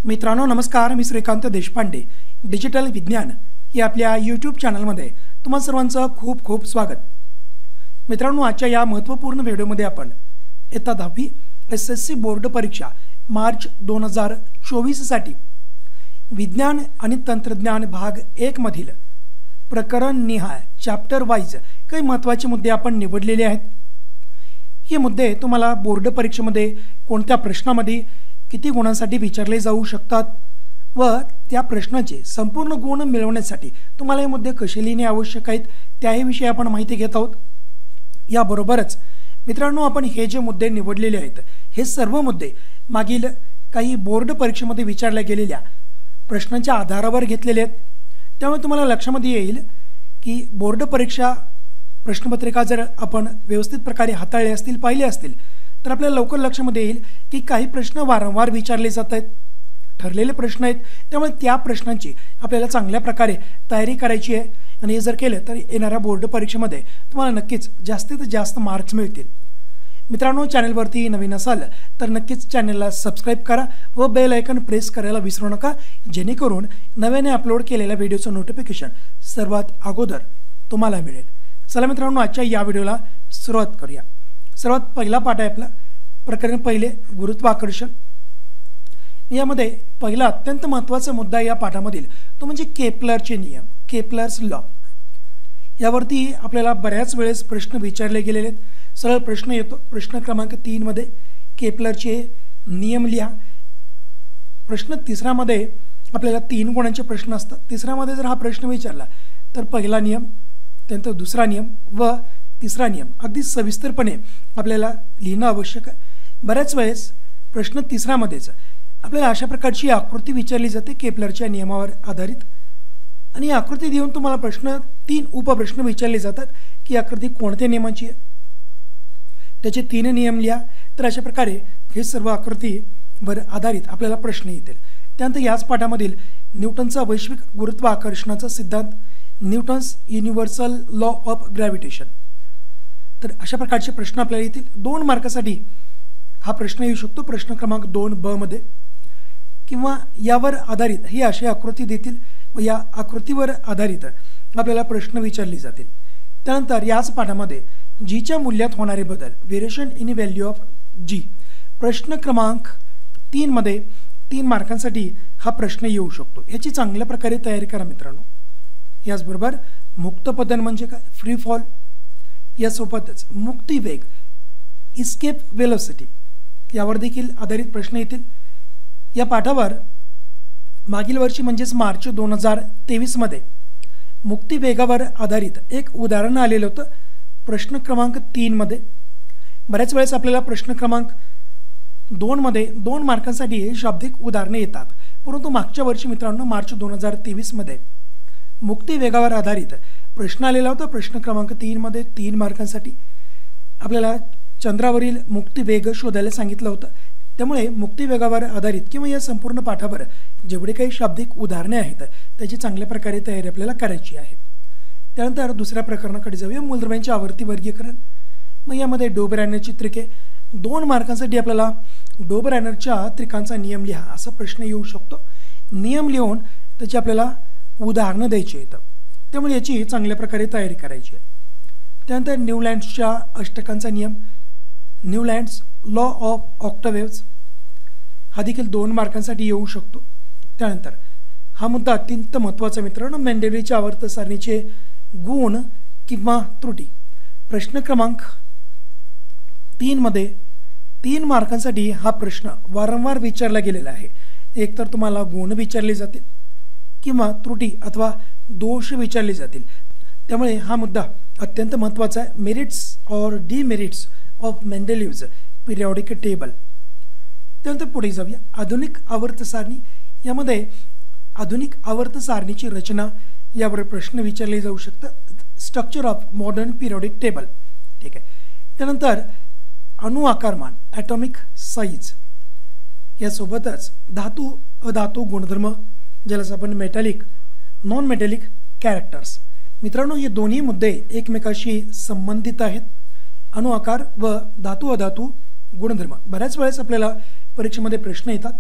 मित्रांनो नमस्कार, मी श्रीकांत देशपांडे. डिजिटल विज्ञान या आपल्या यूट्यूब चॅनलमध्ये तुम्हा सर्वांचं खूप खूप स्वागत. मित्रांनो, आजच्या या महत्त्वपूर्ण व्हिडिओमध्ये आपण इयत्ता 10वी SSC बोर्ड परीक्षा मार्च 2024 साठी विज्ञान आणि तंत्रज्ञान भाग 1 मधील प्रकरण निहाय चॅप्टर वाइज काही महत्त्वाचे मुद्दे आपण निवडलेले आहेत. हे मुद्दे तुम्हाला बोर्ड परीक्षेमध्ये कोणत्या प्रश्नामध्ये किती गुणांसाठी विचारले जाऊ शकतात व त्या प्रश्नाचे संपूर्ण गुण मिळवण्यासाठी तुम्हाला हे मुद्दे कसे लिहिणे आवश्यक आहेत त्याही विषयी आपण माहिती घेत आहोत. याबरोबरच मित्रांनो, आपण हे जे मुद्दे निवडलेले आहेत हे सर्व मुद्दे मागील काही बोर्ड परीक्षेमध्ये विचारल्या गेलेल्या प्रश्नांच्या आधारावर घेतलेले आहेत. त्यामुळे तुम्हाला लक्षामध्ये येईल की बोर्ड परीक्षा प्रश्नपत्रिका जर आपण व्यवस्थित प्रकारे हाताळले असतील, पाहिले असतील तर आपल्याला लवकर लक्षामध्ये येईल की काही प्रश्न वारंवार विचारले जात आहेत, ठरलेले प्रश्न आहेत. त्यामुळे त्या प्रश्नांची आपल्याला चांगल्या प्रकारे तयारी करायची आहे आणि हे जर केलं तर येणाऱ्या बोर्ड परीक्षेमध्ये तुम्हाला नक्कीच जास्तीत जास्त मार्क्स मिळतील. मित्रांनो, चॅनलवरती नवीन असाल तर नक्कीच चॅनलला सबस्क्राईब करा व बेल आयकॉन प्रेस करायला विसरू नका, जेणेकरून नव्याने अपलोड केलेल्या व्हिडिओचं नोटिफिकेशन सर्वात अगोदर तुम्हाला मिळेल. चला मित्रांनो, आजच्या या व्हिडिओला सुरुवात करूया. सर्वात पहिला पाठ आहे आपला प्रकरण पहिले गुरुत्वाकर्षण. यामध्ये पहिला अत्यंत महत्त्वाचा मुद्दा या पाठामधील तो म्हणजे केपलरचे नियम, केपलर्स लॉ. यावरती आपल्याला बऱ्याच वेळेस प्रश्न विचारले गेलेले आहेत. सरळ प्रश्न येतो, प्रश्न क्रमांक 3 मध्ये केपलरचे नियम लिहा. प्रश्न तिसऱ्यामध्ये आपल्याला 3 गुणांचे प्रश्न असतात. तिसऱ्यामध्ये जर हा प्रश्न विचारला तर पहिला नियम, त्यानंतर दुसरा नियम व तिसरा नियम अगदी सविस्तरपणे आपल्याला लिहिणं आवश्यक आहे. बऱ्याच वेळेस प्रश्न तिसऱ्यामध्येच आपल्याला अशा प्रकारची आकृती विचारली जाते केपलरच्या नियमावर आधारित, आणि ही आकृती देऊन तुम्हाला प्रश्न 3 उपप्रश्न विचारले जातात की आकृती कोणत्या नियमाची आहे, त्याचे 3 नियम लिहा. तर अशा प्रकारे हे सर्व आकृतीवर आधारित आपल्याला प्रश्न येतील. त्यानंतर याच पाठामधील न्यूटनचा वैश्विक गुरुत्वाकर्षणाचा सिद्धांत, Newton's universal law of gravitation. तर अशा प्रकारचे प्रश्न आपल्याला येतील. 2 मार्कासाठी हा प्रश्न येऊ शकतो प्रश्न क्रमांक 2ब मध्ये, किंवा यावर आधारित ही अशी आकृती देतील व या आकृतीवर आधारित आपल्याला प्रश्न विचारले जातील. त्यानंतर याच पाठामध्ये जीच्या मूल्यात होणारे बदल, व्हेरिएशन इन व्हॅल्यू ऑफ जी, प्रश्न क्रमांक 3 मध्ये 3 मार्कांसाठी हा प्रश्न येऊ शकतो. याची चांगल्या प्रकारे तयारी करा मित्रांनो. याचबरोबर मुक्तपतन म्हणजे काय, फ्री फॉल, यासोबतच मुक्ती वेग, इस्केप वेलोसिटी, यावर देखील आधारित प्रश्न येतील. या पाठावर मागील वर्षी म्हणजेच मार्च 2023 मध्ये मुक्ती वेगावर आधारित एक उदाहरण आलेलं होतं प्रश्न क्रमांक 3 मध्ये. बऱ्याच वेळेस आपल्याला प्रश्न क्रमांक 2 मध्ये 2 मार्कांसाठी शाब्दिक उदाहरणे येतात, परंतु मागच्या वर्षी मित्रांनो मार्च 2023 मध्ये मुक्ती वेगावर आधारित प्रश्न आलेला होता. प्रश्न क्रमांक 3 मध्ये 3 मार्कांसाठी आपल्याला चंद्रावरील मुक्ती वेग शोधायला सांगितलं होतं. त्यामुळे मुक्ती वेगावर आधारित किंवा या संपूर्ण पाठावर जेवढे काही शाब्दिक उदाहरणे आहेत त्याची चांगल्या प्रकारे तयारी आपल्याला करायची आहे. त्यानंतर दुसऱ्या प्रकरणाकडे जाऊया, मूलद्रव्यांचे आवर्ती वर्गीकरण. मग यामध्ये डोबरॅनरची त्रिके, 2 मार्कांसाठी आपल्याला डोबरॅनरच्या त्रिकांचा नियम लिहा असा प्रश्न येऊ शकतो. नियम लिहून त्याची आपल्याला उदाहरणं द्यायची आहेत, त्यामुळे याची चांगल्या प्रकारे तयारी करायची आहे. त्यानंतर न्यूलँड्सच्या अष्टकांचा नियम, न्यूलँड्स लॉ ऑफ ऑक्टावेव्ज, हा देखील 2 मार्कांसाठी येऊ शकतो. त्यानंतर हा मुद्दा अत्यंत महत्त्वाचा मित्रांनो, मेंडेलीच्या आवर्त सारणीचे गुण किंवा त्रुटी. प्रश्न क्रमांक 3 मध्ये 3 मार्कांसाठी हा प्रश्न वारंवार विचारला गेलेला आहे. एकतर तुम्हाला गुण विचारले जातील किंवा त्रुटी अथवा दोष विचारले जातील. त्यामुळे हा मुद्दा अत्यंत महत्त्वाचा आहे. मेरिट्स और डिमेरिट्स ऑफ मेंडेलीव्ज पिरियॉडिक टेबल. त्यानंतर पुढे जाऊया, आधुनिक आवर्त सारणी. यामध्ये आधुनिक आवर्त सारणीची रचना यावर प्रश्न विचारले जाऊ शकतात. Structure of modern periodic table, ठीक आहे. त्यानंतर अणु आकारमान, ॲटॉमिक साईज, यासोबतच धातू अधातू गुणधर्म, ज्याला आपण मेटॅलिक नॉन मेटॅलिक कॅरेक्टर्स. मित्रांनो, हे दोन्ही मुद्दे एकमेकाशी संबंधित आहेत. अणु आकार व धातू अधातू गुणधर्म. बऱ्याच वेळेस आपल्याला परीक्षेमध्ये प्रश्न येतात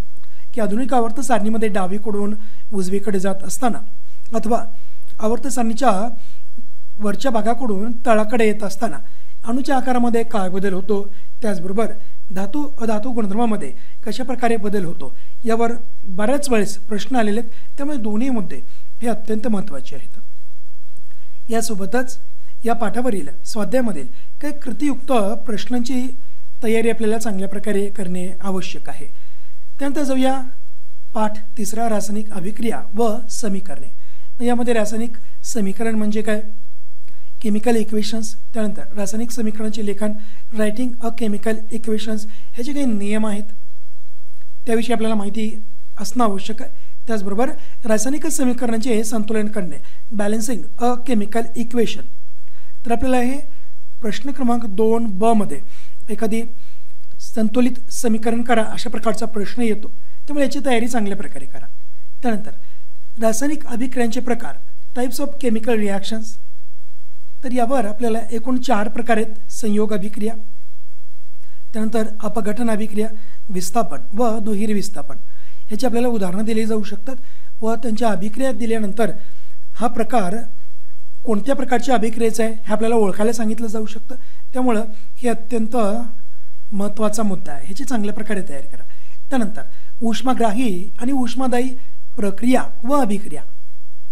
की की आधुनिक आवर्त सारणीमध्ये डावीकडून उजवीकडे जात असताना अथवा आवर्त सारणीच्या वरच्या भागाकडून तळाकडे येत असताना अणूच्या आकारामध्ये काय बदल होतो, त्याचबरोबर धातू अधातू गुणधर्मामध्ये कशा प्रकारे बदल होतो यावर बऱ्याच वेळेस प्रश्न आलेले आहेत. त्यामुळे दोन्ही मुद्दे हे अत्यंत महत्त्वाचे आहेत. यासोबतच या पाठावरील स्वाध्यायामधील काही कृतीयुक्त प्रश्नांची तयारी आपल्याला चांगल्या प्रकारे करणे आवश्यक आहे. त्यानंतर जाऊया पाठ 3 रासायनिक अभिक्रिया व समीकरणे. यामध्ये रासायनिक समीकरण म्हणजे काय, केमिकल इक्वेशन्स, त्यानंतर रासायनिक समीकरणाचे लेखन, रायटिंग अ केमिकल इक्वेशन्स, ह्याचे काही नियम आहेत त्याविषयी आपल्याला माहिती असणं आवश्यक आहे. त्याचबरोबर रासायनिक समीकरणाचे संतुलन करणे, बॅलन्सिंग अ केमिकल इक्वेशन. तर आपल्याला हे प्रश्न क्रमांक 2ब मध्ये एखादी संतुलित समीकरण करा अशा प्रकारचा प्रश्न येतो, त्यामुळे याची तयारी चांगल्या प्रकारे करा. त्यानंतर रासायनिक अभिक्रियांचे प्रकार, टाइप्स ऑफ केमिकल रिॲक्शन्स. तर यावर आपल्याला एकूण 4 प्रकार आहेत. संयोग अभिक्रिया, त्यानंतर अपघटन अभिक्रिया, विस्थापन व दुहेरी विस्थापन. ह्याची आपल्याला उदाहरणं दिली जाऊ शकतात व त्यांच्या अभिक्रिया दिल्यानंतर हा प्रकार कोणत्या प्रकारच्या अभिक्रियेचा आहे हे आपल्याला ओळखायला सांगितलं जाऊ शकतं. त्यामुळं हे अत्यंत महत्त्वाचा मुद्दा आहे, ह्याची चांगल्या प्रकारे तयारी करा. त्यानंतर उष्माग्राही आणि उष्मादायी प्रक्रिया व अभिक्रिया,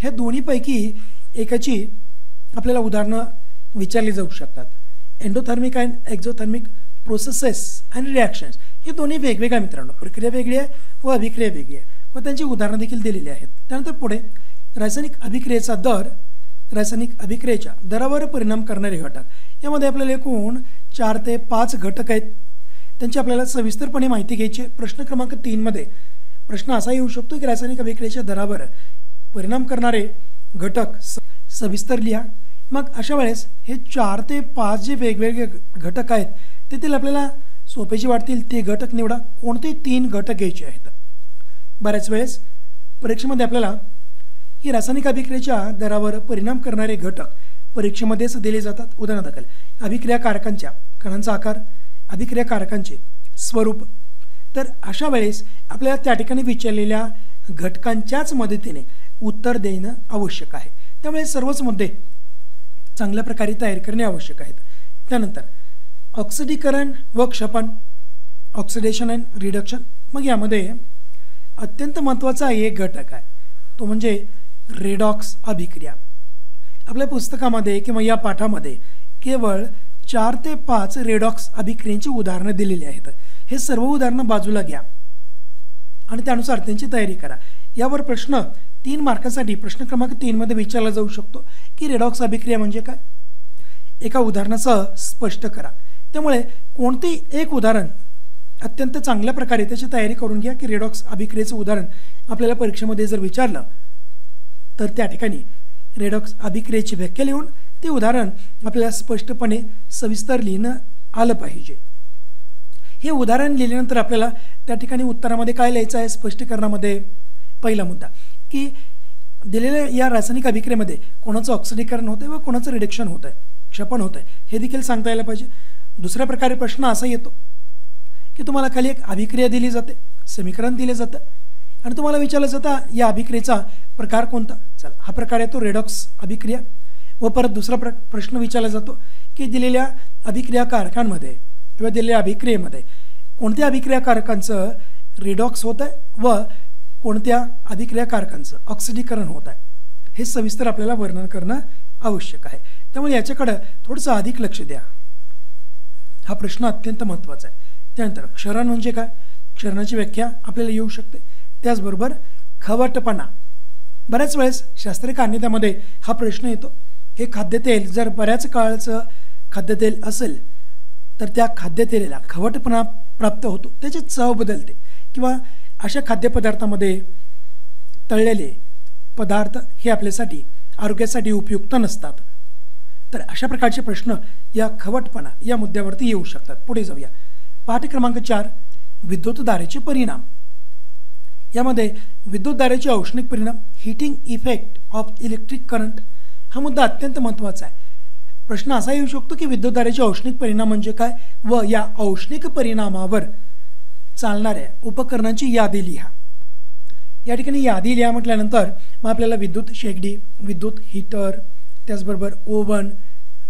ह्या दोन्हीपैकी एकाची आपल्याला उदाहरणं विचारली जाऊ शकतात. Endothermic and exothermic processes and reactions, हे दोन्ही वेगवेगळ्या मित्रांनो, प्रक्रिया वेगळी आहे व अभिक्रिया वेगळी आहे व त्यांची उदाहरणं देखील दिलेली आहेत. त्यानंतर पुढे रासायनिक अभिक्रियेचा दर, रासायनिक अभिक्रियेच्या दरावर परिणाम करणारे घटक. यामध्ये आपल्याला एकूण 4 ते 5 घटक आहेत, त्यांची आपल्याला सविस्तरपणे माहिती घ्यायची. प्रश्न क्रमांक 3 मध्ये प्रश्न असा येऊ शकतो की रासायनिक अभिक्रियेच्या दरावर परिणाम करणारे घटक सविस्तर लिहा. मग अशा वेळेस हे 4 ते 5 जे वेगवेगळे घटक आहेत तेथील आपल्याला सोपेचे वाटतील ते घटक निवडा. कोणते 3 घटक घ्यायचे आहेत. बऱ्याच वेळेस परीक्षेमध्ये आपल्याला ही रासायनिक अभिक्रियेच्या दरावर परिणाम करणारे घटक परीक्षेमध्येच दिले जातात. उदाहरणादाखल अभिक्रियाकारकांच्या कणांचा आकार, अभिक्रियाकारकांचे स्वरूप. तर अशा वेळेस आपल्याला त्या ठिकाणी विचारलेल्या घटकांच्याच मदतीने उत्तर देणं आवश्यक आहे. त्यामुळे सर्वच मुद्दे चांगल्या प्रकारे तयार करणे आवश्यक आहेत. त्यानंतर ऑक्सिडीकरण व क्षपण, ऑक्सिडेशन अँड रिडक्शन. मग यामध्ये अत्यंत महत्त्वाचा एक घटक आहे, तो म्हणजे रेडॉक्स अभिक्रिया. आपल्या पुस्तकामध्ये किंवा या पाठामध्ये केवळ 4 ते 5 रेडॉक्स अभिक्रियांची उदाहरणं दिलेली आहेत. हे सर्व उदाहरणं बाजूला घ्या आणि त्यानुसार त्यांची तयारी करा. यावर प्रश्न 3 मार्कासाठी प्रश्न क्रमांक 3 मध्ये विचारला जाऊ शकतो की रेडॉक्स अभिक्रिया म्हणजे काय, एका उदाहरणासह स्पष्ट करा. त्यामुळे कोणतेही एक उदाहरण अत्यंत चांगल्या प्रकारे त्याची तयारी करून घ्या की रेडॉक्स अभिक्रियेचं उदाहरण आपल्याला परीक्षेमध्ये जर विचारलं तर त्या ठिकाणी रेडॉक्स अभिक्रियेची व्याख्या लिहून ते उदाहरण आपल्याला स्पष्टपणे सविस्तर लिहिणं आलं पाहिजे. हे उदाहरण लिहिल्यानंतर आपल्याला त्या ठिकाणी उत्तरामध्ये काय लिहायचं आहे, स्पष्टीकरणामध्ये पहिला मुद्दा की दिलेल्या या रासायनिक अभिक्रियेमध्ये कोणाचं ऑक्सिडीकरण होतं व कोणाचं रिडक्शन होतं आहे, क्षपण होतं आहे, हे देखील सांगता यायला पाहिजे. दुसऱ्या प्रकारे प्रश्न असा येतो की तुम्हाला खाली एक अभिक्रिया दिली जाते, समीकरण दिले जातं आणि तुम्हाला विचारलं जातं या अभिक्रियेचा प्रकार कोणता. चला, हा प्रकार आहे तो रेडॉक्स अभिक्रिया. व परत दुसरा प्रश्न विचारला जातो की दिलेल्या अभिक्रियाकारकांमध्ये किंवा दिलेल्या अभिक्रियेमध्ये कोणत्या अभिक्रियाकारकांचं रिडॉक्स होत आहे व कोणत्या अभिक्रियाकारकांचं ऑक्सिडीकरण होत आहे, हे सविस्तर आपल्याला वर्णन करणं आवश्यक आहे. त्यामुळे याच्याकडे थोडंसं अधिक लक्ष द्या. हा प्रश्न अत्यंत महत्त्वाचा आहे. त्यानंतर क्षरण म्हणजे काय, क्षरणाची व्याख्या आपल्याला येऊ शकते. त्याचबरोबर खवटपणा, बऱ्याच वेळेस शास्त्रीय कान्यतेमध्ये हा प्रश्न येतो. हे खाद्यतेल जर बऱ्याच काळचं खाद्यतेल असेल तर त्या खाद्यतेलाला खवटपणा प्राप्त होतो, त्याची चव बदलते किंवा अशा खाद्यपदार्थामध्ये तळलेले पदार्थ हे आपल्यासाठी आरोग्यासाठी उपयुक्त नसतात. तर अशा प्रकारचे प्रश्न या खवटपणा या मुद्द्यावरती येऊ शकतात. पुढे जाऊया. पाठ क्रमांक 4 विद्युतधारेचे परिणाम. यामध्ये विद्युतधारेचे औष्णिक परिणाम, heating effect of electric current, हा मुद्दा अत्यंत महत्त्वाचा आहे. प्रश्न असा येऊ शकतो की विद्युतधारेचे औष्णिक परिणाम म्हणजे काय व या औष्णिक परिणामावर चालणाऱ्या उपकरणांची यादी लिहा. या ठिकाणी यादी लिहा म्हटल्यानंतर मग आपल्याला विद्युत शेगडी, विद्युत हीटर, त्याचबरोबर ओव्हन,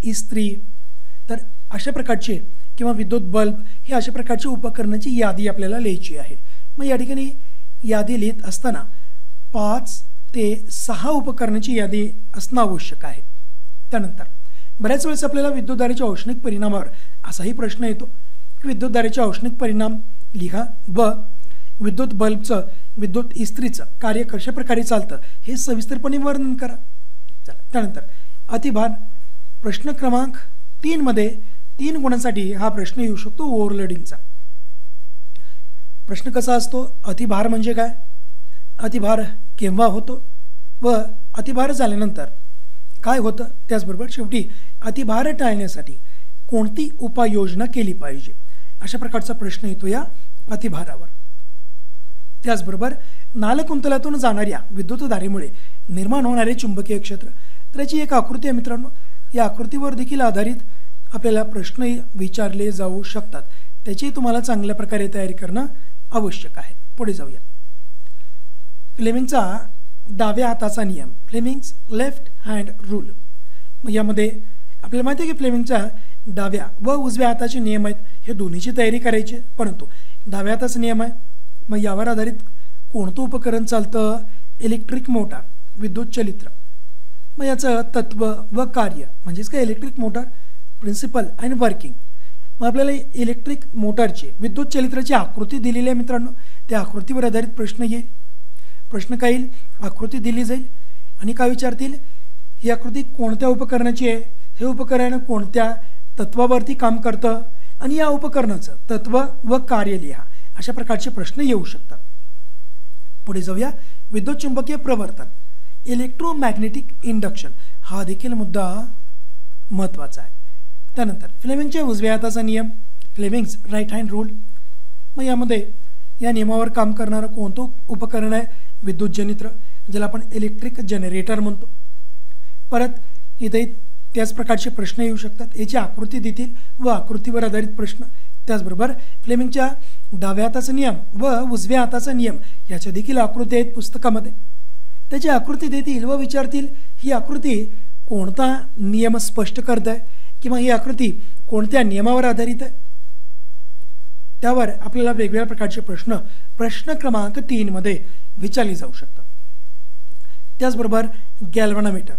इस्त्री, तर अशा प्रकारचे किंवा विद्युत बल्ब हे अशा प्रकारची उपकरणाची यादी आपल्याला लिहायची आहे. मग या ठिकाणी यादी लिहित असताना 5 ते 6 उपकरणाची यादी असणं आवश्यक आहे. त्यानंतर बऱ्याच वेळेस आपल्याला विद्युतधारेच्या औष्णिक परिणामावर असाही प्रश्न येतो की विद्युतधारेचे औष्णिक परिणाम लिहा व विद्युत बल्बचं, विद्युत इस्त्रीचं कार्य कशा प्रकारे चालतं हे सविस्तरपणे वर्णन करा. त्यानंतर अतिभार, प्रश्न क्रमांक 3 मध्ये 3 गुणांसाठी हा प्रश्न येऊ शकतो ओव्हरलोडिंगचा. प्रश्न कसा असतो, अतिभार म्हणजे काय, अतिभार केव्हा होतो व अतिभार झाल्यानंतर काय होतं, त्याचबरोबर शेवटी अतिभार टाळण्यासाठी कोणती उपाययोजना केली पाहिजे, अशा प्रकारचा प्रश्न येतो या अतिभारावर. त्याचबरोबर नालकुंतलातून जाणाऱ्या विद्युतधारेमुळे निर्माण होणारे चुंबकीय क्षेत्र, तर याची एक आकृती आहे मित्रांनो. या आकृतीवर देखील आधारित आपल्याला प्रश्न विचारले जाऊ शकतात. त्याची तुम्हाला चांगल्या प्रकारे तयारी करणं आवश्यक आहे. पुढे जाऊया. फ्लेमिंगचा डाव्या हाताचा नियम, फ्लेमिंग्स लेफ्ट हँड रूल. मग यामध्ये आपल्याला माहिती आहे की फ्लेमिंगच्या डाव्या व उजव्या हाताचे नियम आहेत, हे दोन्हीची तयारी करायची. परंतु डाव्या हाताचा नियम आहे, मग यावर आधारित कोणतं उपकरण चालतं, इलेक्ट्रिक मोटार, विद्युत चलित्र. मग याचं तत्व व कार्य म्हणजेच काय, इलेक्ट्रिक मोटार, प्रिन्सिपल आणि वर्किंग. मग आपल्याला इलेक्ट्रिक मोटारची, विद्युत चलित्राची आकृती दिलेली आहे मित्रांनो. त्या आकृतीवर आधारित प्रश्न येईल. प्रश्न काय येईल, आकृती दिली जाईल आणि काय विचारतील, ही आकृती कोणत्या उपकरणाची आहे, हे उपकरण कोणत्या तत्वावरती काम करतं आणि या उपकरणाचं तत्व व कार्य लिहा, अशा प्रकारचे प्रश्न येऊ शकतात. पुढे जाऊया. विद्युत चुंबकीय प्रवर्तन, इलेक्ट्रोमॅग्नेटिक इंडक्शन, हा देखील मुद्दा महत्त्वाचा आहे. त्यानंतर फ्लेमिंगच्या उजव्या हाताचा नियम, फ्लेमिंग्स राईट हँड रूल. मग यामध्ये या नियमावर काम करणारं कोणतं उपकरण आहे, विद्युत जनित्र, ज्याला आपण इलेक्ट्रिक जनरेटर म्हणतो. परत इथे त्याच प्रकारचे प्रश्न येऊ शकतात. याची आकृती देतील व आकृतीवर आधारित प्रश्न. त्याचबरोबर फ्लेमिंगच्या डाव्या हाताचा नियम व उजव्या हाताचा नियम याच्या देखील आकृती आहेत पुस्तकामध्ये. त्याची आकृती देतील व विचारतील, ही आकृती कोणता नियम स्पष्ट करत आहे किंवा ही आकृती कोणत्या नियमावर आधारित आहे. त्यावर आपल्याला वेगवेगळ्या प्रकारचे प्रश्न प्रश्न क्रमांक 3 मध्ये विचारले जाऊ शकतात. त्याचबरोबर गॅल्व्हनोमीटर,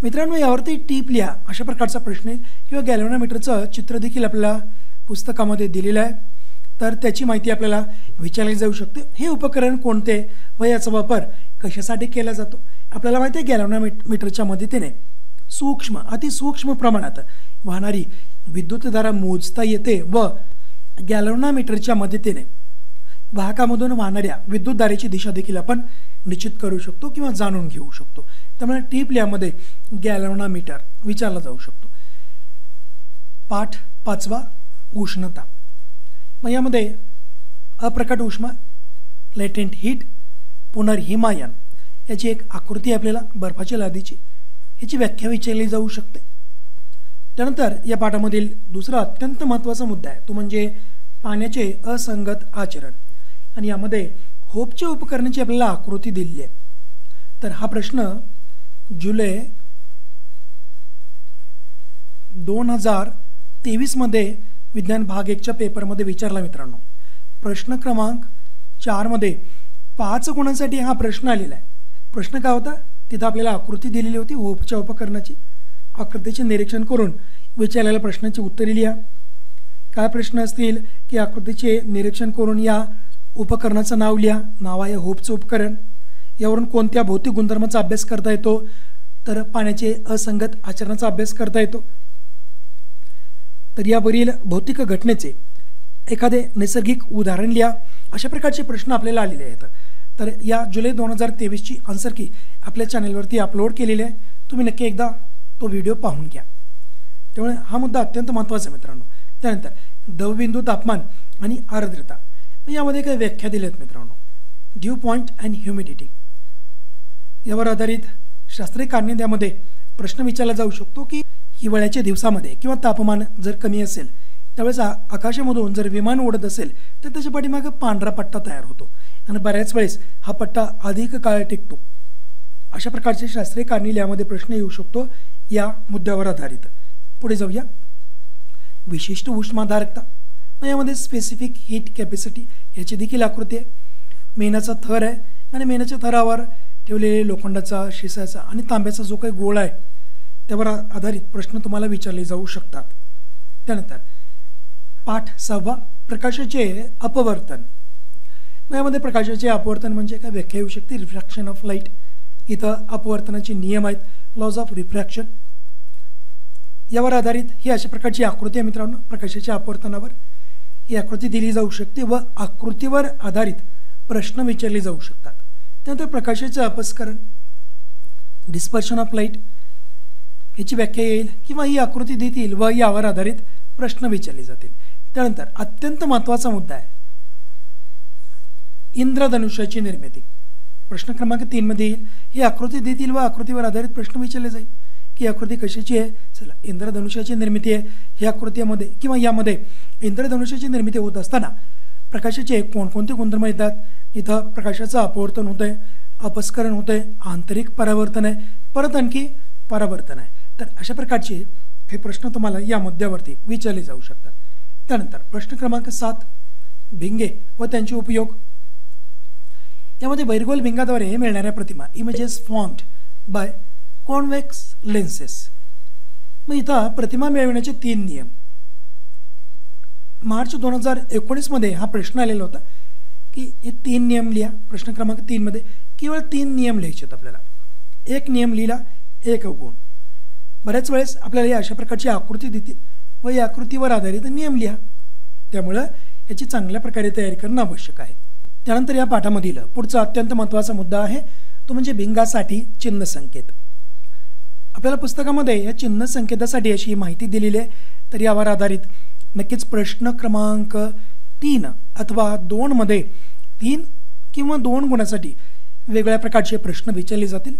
मित्रांनो यावरती टीप लिहा, अशा प्रकारचा प्रश्न येईल. किंवा गॅल्व्हनोमीटरचं चित्र देखील आपल्याला पुस्तकामध्ये दिलेलं आहे, तर त्याची माहिती आपल्याला विचारली जाऊ शकते. हे उपकरण कोणते व याचा वापर कशासाठी केला जातो. आपल्याला माहिती आहे गॅल्व्हनोमीटरच्या मदतीने सूक्ष्म, अतिसूक्ष्म प्रमाणात वाहणारी विद्युतधारा मोजता येते व गॅल्व्हनोमीटरच्या मदतीने वाहकामधून वाहणाऱ्या विद्युतधारेची दिशा देखील आपण निश्चित करू शकतो किंवा जाणून घेऊ शकतो. त्यामुळे टीप लिहामध्ये गॅल्व्हनोमीटर विचारला जाऊ शकतो. पाठ 5वा, उष्णता. मग यामध्ये अप्रकट उष्मा, लेटेंट हीट, पुनर्हिमायन याची एक आकृती आपल्याला बर्फाच्या लादीची, याची व्याख्या विचारली जाऊ शकते. त्यानंतर या पाठामधील दुसरा अत्यंत महत्त्वाचा मुद्दा आहे, तो म्हणजे पाण्याचे असंगत आचरण. आणि यामध्ये होपच्या उपकरणाची आपल्याला आकृती दिलेली आहे. तर हा प्रश्न जुलै 2023 मध्ये विज्ञान भाग 1च्या पेपरमध्ये विचारला मित्रांनो. प्रश्न क्रमांक 4 मध्ये 5 गुणांसाठी हा प्रश्न आलेला आहे. प्रश्न काय होता, तिथं आपल्याला आकृती दिलेली होती होपच्या उपकरणाची. आकृतीचे निरीक्षण करून विचारलेल्या प्रश्नाची उत्तरे लिहा. काय प्रश्न असतील की आकृतीचे निरीक्षण करून या उपकरणाचं नाव लिहा. नाव आहे होपचं उपकरण. यावरून कोणत्या भौतिक गुणधर्माचा अभ्यास करता येतो, तर पाण्याचे असंगत आचरणाचा अभ्यास करता येतो. तर यावरील भौतिक घटनेचे एखादे नैसर्गिक उदाहरण लिहा. अशा प्रकारचे प्रश्न आपल्याला आलेले आहेत. तर या जुलै 2023ची आन्सर की आपल्या चॅनलवरती अपलोड केलेली आहे. तुम्ही नक्की एकदा तो व्हिडिओ पाहून घ्या. त्यामुळे हा मुद्दा अत्यंत महत्त्वाचा आहे मित्रांनो. त्यानंतर दवबिंदू, तापमान आणि आर्द्रता यामध्ये काही व्याख्या दिल्या आहेत मित्रांनो. ड्यू पॉईंट अँड ह्युमिडिटी यावर आधारित शास्त्रीय कारणे प्रश्न विचारला जाऊ शकतो की हिवाळ्याच्या दिवसामध्ये किंवा तापमान जर कमी असेल त्यावेळेस आकाशामधून जर विमान उडत असेल तर त्याच्या पाठीमागे पांढरा पट्टा तयार होतो आणि बऱ्याच वेळेस हा पट्टा अधिक काळ टिकतो. अशा प्रकारचे शास्त्रीय कारणे यामध्ये प्रश्न येऊ शकतो या मुद्द्यावर आधारित. पुढे जाऊया. विशिष्ट उष्माधारकता, यामध्ये स्पेसिफिक हीट कॅपॅसिटी याची देखील आकृती आहे. मेणाचा थर आहे आणि मेणाच्या थरावर ठेवलेले लोखंडाचा, शिसाचा आणि तांब्याचा जो काही गोळा आहे त्यावर आधारित प्रश्न तुम्हाला विचारले जाऊ शकतात. त्यानंतर पाठ 6 प्रकाशाचे अपवर्तन. यामध्ये प्रकाशाचे अपवर्तन म्हणजे काय व्याख्या येऊ शकते. Refraction of light. इथं अपवर्तनाचे नियम आहेत, लॉज ऑफ रिफ्रॅक्शन. यावर आधारित ही अशा प्रकारची आकृती आहे मित्रांनो. प्रकाशाच्या अपवर्तनावर ही आकृती दिली जाऊ शकते व आकृतीवर आधारित प्रश्न विचारले जाऊ शकतात. त्यानंतर प्रकाशाचे अपस्करण, डिस्पर्शन ऑफ लाईट याची व्याख्या येईल किंवा ही आकृती देतील व यावर आधारित प्रश्न विचारले जातील. त्यानंतर अत्यंत महत्त्वाचा मुद्दा आहे इंद्रधनुष्याची निर्मिती. प्रश्न क्रमांक 3 मध्ये येईल. ही आकृती देतील व आकृतीवर आधारित प्रश्न विचारले जाईल की आकृती कशाची आहे. चला, इंद्रधनुष्याची निर्मिती आहे. ही आकृतीमध्ये किंवा यामध्ये इंद्रधनुष्याची निर्मिती होत असताना प्रकाशाचे कोणकोणते गुणधर्म येतात. इथं प्रकाशाचं अपवर्तन होतं आहे, अपस्करण होतं आहे, आंतरिक परावर्तन आहे, परत आणखी परावर्तन आहे. तर अशा प्रकारचे हे प्रश्न तुम्हाला या मुद्द्यावरती विचारले जाऊ शकतात. त्यानंतर प्रश्न क्रमांक 7 भिंगे व त्यांचे उपयोग. यामध्ये वैरगोल भिंगाद्वारे मिळणाऱ्या प्रतिमा, images formed by convex lenses. मग इथं प्रतिमा मिळविण्याचे 3 नियम. मार्च 2019 मध्ये हा प्रश्न आलेला होता की हे 3 नियम लिहा. प्रश्न क्रमांक 3 मध्ये केवळ 3 नियम लिहायचे आहेत आपल्याला. 1 नियम लिहिला 1 गुण. बऱ्याच वेळेस आपल्याला अशा प्रकारची आकृती देतील व या आकृतीवर आधारित नियम लिहा. त्यामुळं याची चांगल्या प्रकारे तयारी करणं आवश्यक आहे. त्यानंतर या पाठामधील पुढचा अत्यंत महत्त्वाचा मुद्दा आहे तो म्हणजे भिंगासाठी चिन्ह संकेत. आपल्याला पुस्तकामध्ये या चिन्ह संकेतासाठी अशी माहिती दिलेली आहे. तर यावर आधारित नक्कीच प्रश्न क्रमांक 3 अथवा 2 मध्ये 3 किंवा 2 गुणासाठी वेगळ्या प्रकारचे प्रश्न विचारले जातील.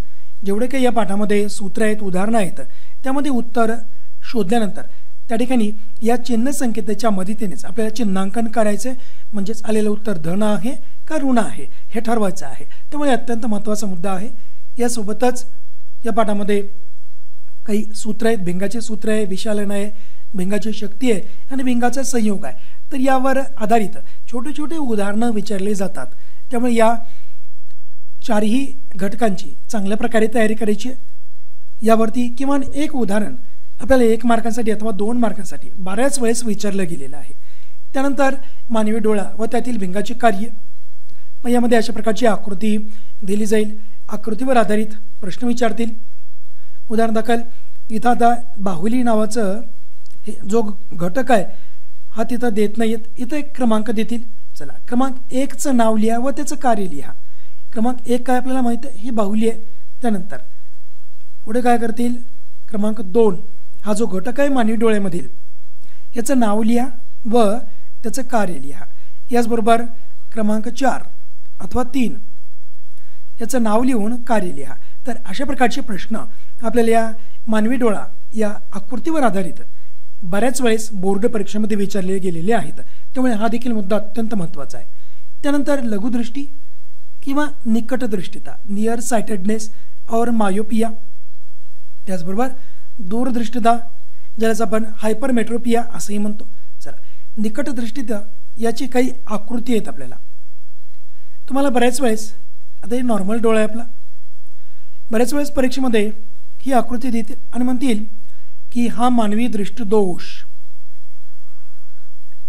जेवढे काही या पाठामध्ये सूत्र आहेत, उदाहरणं आहेत, त्यामध्ये उत्तर शोधल्यानंतर त्या ठिकाणी या चिन्ह संकेताच्या मदतीनेच आपल्याला चिन्हांकन करायचे, म्हणजेच आलेलं उत्तर धन आहे का ऋण आहे हे ठरवायचं आहे. त्यामुळे अत्यंत महत्त्वाचा मुद्दा आहे. यासोबतच या पाठामध्ये काही सूत्र आहेत, भिंगाचे सूत्र आहे, विशालन आहे, भिंगाची शक्ती आहे आणि भिंगाचा संयोग आहे. तर यावर आधारित छोटे छोटे उदाहरणं विचारले जातात. त्यामुळे या 4ही घटकांची चांगल्या प्रकारे तयारी करायची. यावरती किमान एक उदाहरण आपल्याला 1 मार्कांसाठी अथवा 2 मार्कांसाठी बऱ्याच वेळेस विचारलं गेलेलं आहे. त्यानंतर मानवी डोळा व त्यातील भिंगाचे कार्य. मग यामध्ये अशा प्रकारची आकृती दिली जाईल. आकृतीवर आधारित प्रश्न विचारतील. उदाहरण दाखल इथं आता बाहुली नावाचं जो घटक आहे हा तिथं देत नाहीत. इथं एक क्रमांक देतील. चला, क्रमांक 1चं नाव लिहा व त्याचं कार्य लिहा. क्रमांक 1 काय आपल्याला माहिती आहे, ही बाहुली आहे. त्यानंतर पुढे काय करतील, क्रमांक 2 हा जो घटक आहे मानवी डोळ्यामधील याचं नाव लिहा व त्याचं कार्य लिहा. याचबरोबर क्रमांक 4 अथवा 3 याचं नाव लिहून कार्य लिहा. तर अशा प्रकारचे प्रश्न आपल्याला या मानवी डोळा या आकृतीवर आधारित बऱ्याच वेळेस बोर्ड परीक्षेमध्ये विचारले गेलेले आहेत. त्यामुळे हा देखील मुद्दा अत्यंत महत्त्वाचा आहे. त्यानंतर लघुदृष्टी किंवा निकटदृष्टिता, नियर सायटेडनेस और मायोपिया. त्याचबरोबर दूरदृष्टिता, ज्याला आपण हायपरमेट्रोपिया असंही म्हणतो. चला, निकटदृष्टिता याची काही आकृती आहेत आपल्याला. तुम्हाला बऱ्याच वेळेस आता हे नॉर्मल डोळा आहे आपला. बऱ्याच वेळेस परीक्षेमध्ये ही आकृती देतील आणि म्हणतील की हा मानवी दृष्टिदोष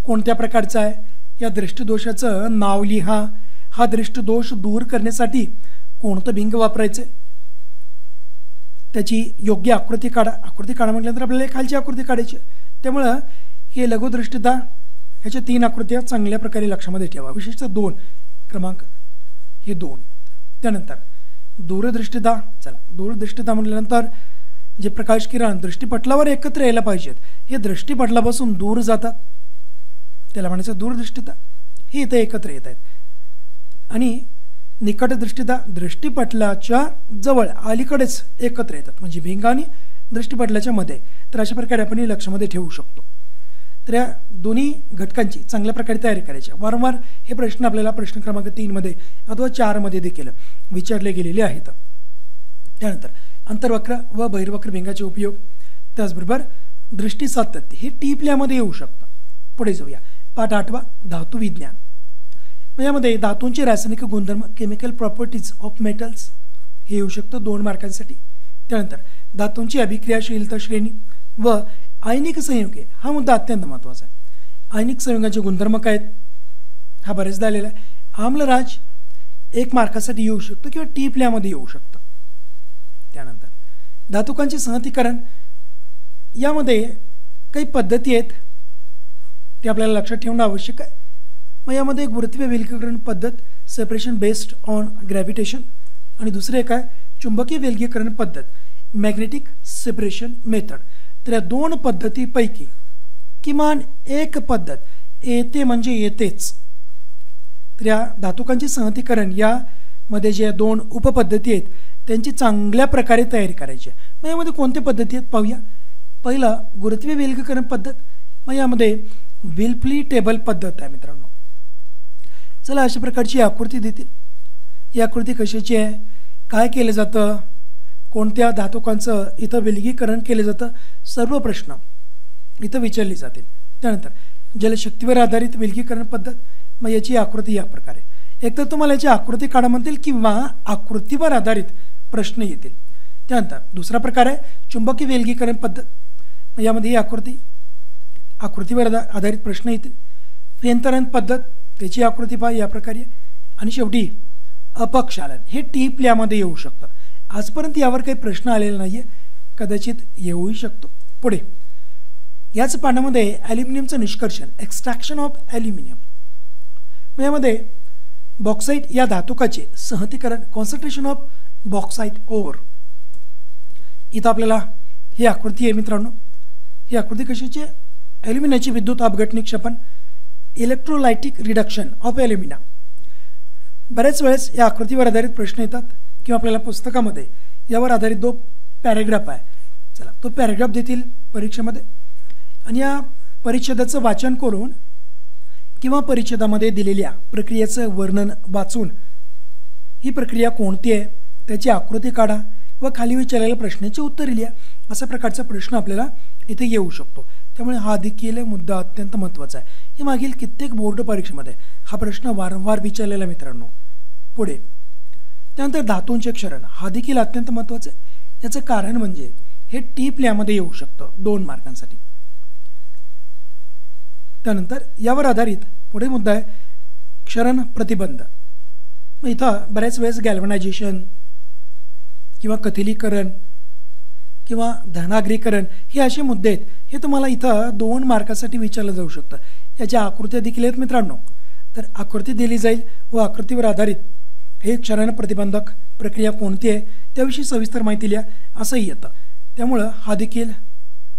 कोणत्या प्रकारचा आहे, या दृष्टिदोषाचं नाव लिहा. हा दृष्टिदोष दूर करण्यासाठी कोणतं भिंग वापरायचं, त्याची योग्य आकृती काढा. आकृती काढा म्हटल्यानंतर आपल्याला खालची आकृती काढायची. त्यामुळं हे लघुदृष्टिता ह्याच्या 3 आकृत्या चांगल्या प्रकारे लक्षामध्ये ठेवा. विशेषतः 2 क्रमांक हे 2. त्यानंतर दूरदृष्टिता. चला, दूरदृष्टिता म्हटल्यानंतर जे प्रकाश किरण दृष्टिपटलावर एकत्र यायला पाहिजेत, हे दृष्टिपटलापासून दूर जातात, त्याला म्हणायचं दूरदृष्टिता. हे इथे एकत्र येत आहेत. आणि निकटदृष्टिता दृष्टिपटलाच्या जवळ अलीकडेच एकत्र येतात, म्हणजे भिंग आणि दृष्टिपटलाच्या मध्ये. तर अशा प्रकारे आपण हे लक्षामध्ये ठेवू शकतो. तर या दोन्ही घटकांची चांगल्या प्रकारे तयारी करायची. वारंवार हे प्रश्न आपल्याला प्रश्न क्रमांक 3 मध्ये अथवा 4 मध्ये देखील विचारले गेलेले आहेत. त्यानंतर अंतर्वक्र व बहिर्वक्र भिंगाचे उपयोग, त्याचबरोबर दृष्टी सातत्य हे टिपल्यामध्ये येऊ शकतं. पुढे जाऊया. पाठ 8 धातू विज्ञान. यामध्ये धातूंचे रासायनिक गुणधर्म, केमिकल प्रॉपर्टीज ऑफ मेटल्स हे येऊ शकतं 2 मार्कांसाठी. त्यानंतर धातूंची अभिक्रियाशीलता श्रेणी व आयनिक संयुगे हा मुद्दा अत्यंत महत्त्वाचा आहे. आयनिक संयुगांचे गुणधर्म काय आहेत हा बरेचदा आलेला आहे. आम्लराज 1 मार्कासाठी येऊ शकतं किंवा टिपल्यामध्ये येऊ शकतं. त्यानंतर धातुकांचे संहतीकरण, यामध्ये काही पद्धती आहेत ते आपल्याला लक्षात ठेवणं आवश्यक आहे. मग यामध्ये एक गुरुत्वीय विलगीकरण पद्धत, सेपरेशन बेस्ड ऑन ग्रॅव्हिटेशन, आणि दुसरे एक आहे चुंबकीय विलगीकरण पद्धत, मॅग्नेटिक सेपरेशन मेथड. तर या 2 पद्धतीपैकी किमान एक पद्धत येते म्हणजे येतेच. तर या धातुकांचे संहतीकरण यामध्ये जे 2 उपपद्धती आहेत त्यांची चांगल्या प्रकारे तयारी करायची आहे. मग यामध्ये कोणत्या पद्धती आहेत पाहूया. पहिला गुरुत्वीय विलगीकरण पद्धत. मग यामध्ये विल्फली टेबल पद्धत आहे मित्रांनो. चला अशा प्रकारची आकृती देतील. ही आकृती कशाची आहे, काय केलं जातं, कोणत्या धातुकांचं इथं विलगीकरण केलं जातं, सर्व प्रश्न इथं विचारले जातील. त्यानंतर जलशक्तीवर आधारित विलगीकरण पद्धत. मग याची आकृती या प्रकारे, एकतर तुम्हाला याची आकृती काढा म्हणतील किंवा आकृतीवर आधारित प्रश्न येतील. त्यानंतर दुसरा प्रकार आहे चुंबकीय विलगीकरण पद्धत. मग यामध्ये ही आकृतीवर आधारित प्रश्न येतील. फेनतरण पद्धत, त्याची आकृती पहा या प्रकारे. आणि शेवटी अपक्षालन हे टिपल्यामध्ये येऊ शकतं. आजपर्यंत यावर काही प्रश्न आलेला नाही आहे, कदाचित येऊही शकतो. पुढे याच पाठामध्ये ॲल्युमिनियमचं निष्कर्षण, एक्स्ट्रॅक्शन ऑफ ॲल्युमिनियम. यामध्ये बॉक्साईट या धातुकाचे संहतीकरण, कॉन्सन्ट्रेशन ऑफ बॉक्साईट ओर. इथं आपल्याला ही आकृती आहे मित्रांनो. ही आकृती कशाची आहे, ॲल्युमिनियमची विद्युत अपघट निक्षेपण, इलेक्ट्रोलायटिक रिडक्शन ऑफ ॲल्युमिना. बऱ्याच वेळेस या आकृतीवर आधारित प्रश्न येतात किंवा आपल्याला पुस्तकामध्ये यावर आधारित 2 पॅरेग्राफ आहे. चला तो पॅरेग्राफ देतील परीक्षेमध्ये, आणि या परिच्छेदाचं वाचन करून किंवा परिच्छेदामध्ये दिलेल्या प्रक्रियेचं वर्णन वाचून ही प्रक्रिया कोणती आहे त्याची आकृती काढा व खाली विचारलेल्या प्रश्नाचे उत्तर लिहा. अशा प्रकारचा प्रश्न आपल्याला इथे येऊ शकतो. त्यामुळे हा देखील मुद्दा अत्यंत महत्त्वाचा आहे. हे मागील कित्येक बोर्ड परीक्षेमध्ये हा प्रश्न वारंवार विचारलेला मित्रांनो. पुढे त्यानंतर धातूंचे क्षरण, हा देखील अत्यंत महत्त्वाचं आहे. याचं कारण म्हणजे हे टिपल्यामध्ये येऊ शकतं 2 मार्कांसाठी. त्यानंतर यावर आधारित पुढे मुद्दा आहे क्षरण प्रतिबंध. मग इथं बऱ्याच वेळेस गॅल्वनायझेशन किंवा कथिलीकरण किंवा धनाग्रीकरण हे असे मुद्दे आहेत. हे तुम्हाला इथं 2 मार्कासाठी विचारलं जाऊ शकतं. याच्या आकृत्या देखील आहेत मित्रांनो. तर आकृती दिली जाईल व आकृतीवर आधारित हे क्षरण प्रतिबंधक प्रक्रिया कोणती आहे त्याविषयी सविस्तर माहिती लिहा असंही येतं. त्यामुळं हा देखील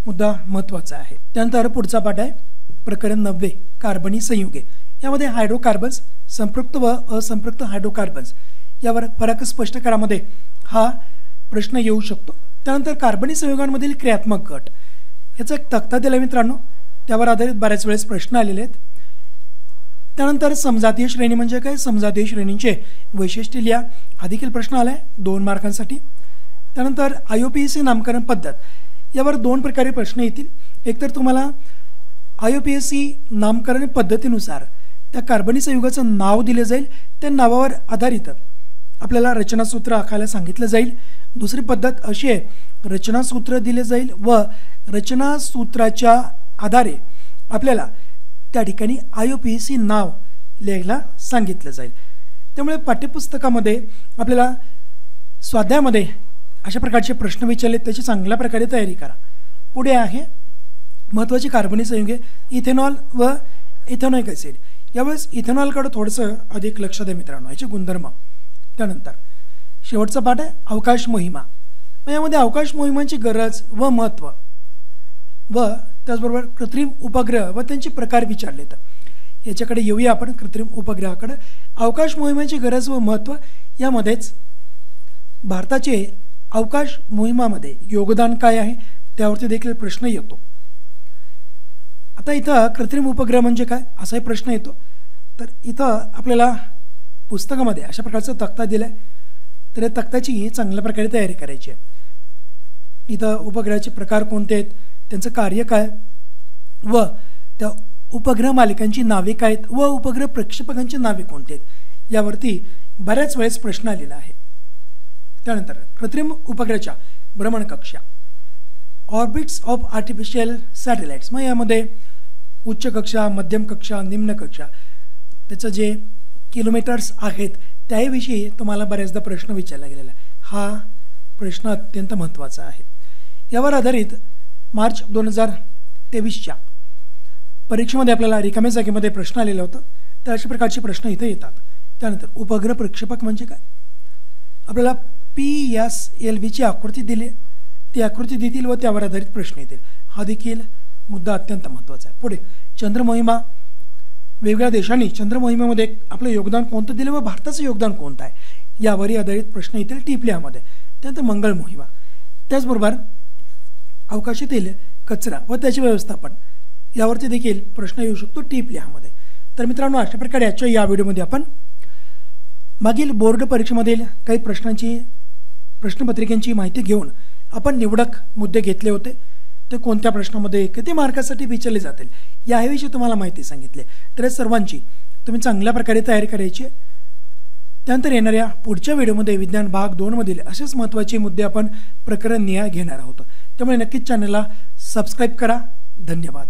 मुद्दा महत्त्वाचा आहे. त्यानंतर पुढचा पाठ आहे प्रकरण 90 कार्बनी संयुगे. यामध्ये हायड्रोकार्बन्स, संपृक्त व असंपृक्त हायड्रोकार्बन्स यावर फरक स्पष्ट करामध्ये हा प्रश्न येऊ शकतो. त्यानंतर कार्बनी संयुगांमधील क्रियात्मक गट याचा एक तक्ता दिला मित्रांनो, त्यावर आधारित बऱ्याच वेळेस प्रश्न आलेले आहेत. त्यानंतर समजातीय श्रेणी म्हणजे काय, समजातीय श्रेणींचे वैशिष्ट्य लिहा, हा देखील प्रश्न आला आहे 2 मार्कांसाठी. त्यानंतर IUPAC नामकरण पद्धत, यावर 2 प्रकारे प्रश्न येतील. एकतर तुम्हाला IUPAC नामकरण पद्धतीनुसार त्या कार्बनी संयुगाचं नाव दिले जाईल, त्या नावावर आधारित आपल्याला रचनासूत्र आखायला सांगितलं जाईल. दुसरी पद्धत अशी आहे, रचनासूत्र दिले जाईल व रचनासूत्राच्या आधारे आपल्याला त्या ठिकाणी IUPAC नाव लिहायला सांगितलं जाईल. त्यामुळे पाठ्यपुस्तकामध्ये आपल्याला स्वाध्यायामध्ये अशा प्रकारचे प्रश्न विचारले, त्याची चांगल्या प्रकारे तयारी करा. पुढे आहे महत्त्वाची कार्बनी संयुगे, इथेनॉल व इथेनॉइक ॲसिड. यावेळेस इथेनॉलकडे थोडंसं अधिक लक्ष द्या मित्रांनो, याचे गुणधर्म. त्यानंतर शेवटचा पाठ आहे अवकाश मोहिमा. यामध्ये अवकाश मोहिमांची गरज व महत्त्व व त्याचबरोबर कृत्रिम उपग्रह व त्यांचे प्रकार विचारले. तर याच्याकडे येऊया आपण, कृत्रिम उपग्रहाकडे. अवकाश मोहिमेची गरज व महत्त्व यामध्येच भारताचे अवकाश मोहिमामध्ये योगदान काय आहे त्यावरती देखील प्रश्न येतो. आता इथं कृत्रिम उपग्रह म्हणजे काय असाही प्रश्न येतो. तर इथं आपल्याला पुस्तकामध्ये अशा प्रकारचा तक्ता दिला आहे. तर या तक्त्याची चांगल्या प्रकारे तयारी करायची आहे. इथं उपग्रहाचे प्रकार कोणते आहेत, त्यांचं कार्य काय व त्या उपग्रह मालिकांची नावे काय आहेत व उपग्रह प्रक्षेपकांची नावे कोणती आहेत यावरती बऱ्याच वेळेस प्रश्न आलेला आहे. त्यानंतर कृत्रिम उपग्रहाच्या भ्रमणकक्षा, ऑर्बिट्स ऑफ आर्टिफिशियल सॅटेलाइट्स, मग यामध्ये उच्च कक्षा, मध्यम कक्षा, निम्न कक्षा, त्याचं जे किलोमीटर्स आहेत त्याविषयी तुम्हाला बऱ्याचदा प्रश्न विचारला गेलेला आहे. हा प्रश्न अत्यंत महत्त्वाचा आहे. यावर आधारित मार्च 2023च्या परीक्षेमध्ये आपल्याला रिकाम्या जागेमध्ये प्रश्न आलेला होता. तर अशा प्रकारचे प्रश्न इथे येतात. त्यानंतर उपग्रह प्रक्षेपक म्हणजे काय, आपल्याला PSLVची आकृती दिली, ती आकृती देतील व त्यावर आधारित प्रश्न येतील. हा देखील मुद्दा अत्यंत महत्त्वाचा आहे. पुढे चंद्रमोहिमा, वेगवेगळ्या देशांनी चंद्रमोहिमेमध्ये आपलं योगदान कोणतं दिलं व भारताचं योगदान कोणतं आहे यावरही आधारित प्रश्न येतील टिपल्यामध्ये. त्यानंतर मंगळ मोहिमा, त्याचबरोबर अवकाशातील कचरा व त्याचे व्यवस्थापन यावरती देखील प्रश्न येऊ शकतो टिपल्यामध्ये. तर मित्रांनो, अशा प्रकारे आजच्या या व्हिडिओमध्ये आपण मागील बोर्ड परीक्षेमधील काही प्रश्नपत्रिकेची माहिती घेऊन आपण निवडक मुद्दे घेतले होते. ते कोणत्या प्रश्नामध्ये किती मार्कासाठी विचारले जातील याविषयी तुम्हाला माहिती सांगितली. तर सर्वांची तुम्ही चांगल्या प्रकारे तयारी करायची. त्यानंतर येणाऱ्या पुढच्या व्हिडिओमध्ये विज्ञान भाग 2 मधील असेच महत्त्वाचे मुद्दे आपण प्रकरण निहाय घेणार आहोत. त्यामुळे नक्कीच चॅनलला सबस्क्राईब करा. धन्यवाद.